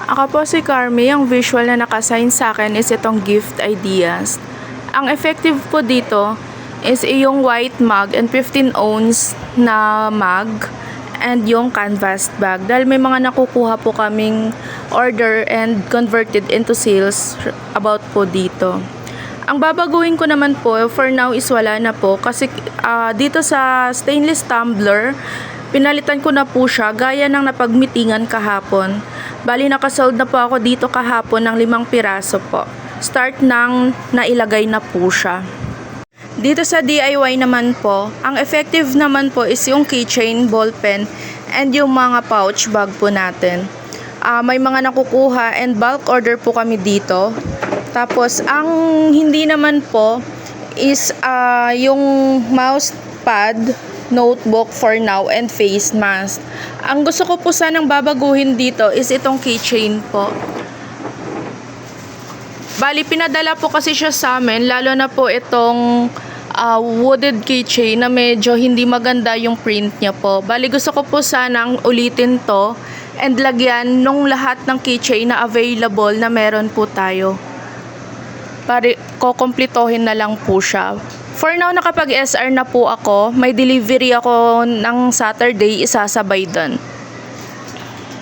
Ako po si Carmi, ang visual na nakasign sa akin is itong gift ideas. Ang effective po dito is yung white mug and 15 ounce na mug and yung canvas bag. Dahil may mga nakukuha po kaming order and converted into sales about po dito. Ang babaguhin ko naman po for now is wala na po kasi dito sa stainless tumbler, pinalitan ko na po siya gaya ng napagmitingan kahapon. Bali nakasold na po ako dito kahapon ng 5 piraso po. Start nang nailagay na po siya. Dito sa DIY naman po, ang effective naman po is yung keychain, ballpen, and yung mga pouch bag po natin. May mga nakukuha and bulk order po kami dito. Tapos ang hindi naman po is yung mouse pad, notebook for now, and face mask. Ang gusto ko po sanang babaguhin dito is itong keychain po. Bali, pinadala po kasi siya sa amin, lalo na po itong wooded keychain na medyo hindi maganda yung print niya po. Bali, gusto ko po sanang ulitin to and lagyan nung lahat ng keychain na available na meron po tayo. Para kukumplitohin na lang po siya. For now, nakapag-SR na po ako. May delivery ako ng Saturday, isasabay doon.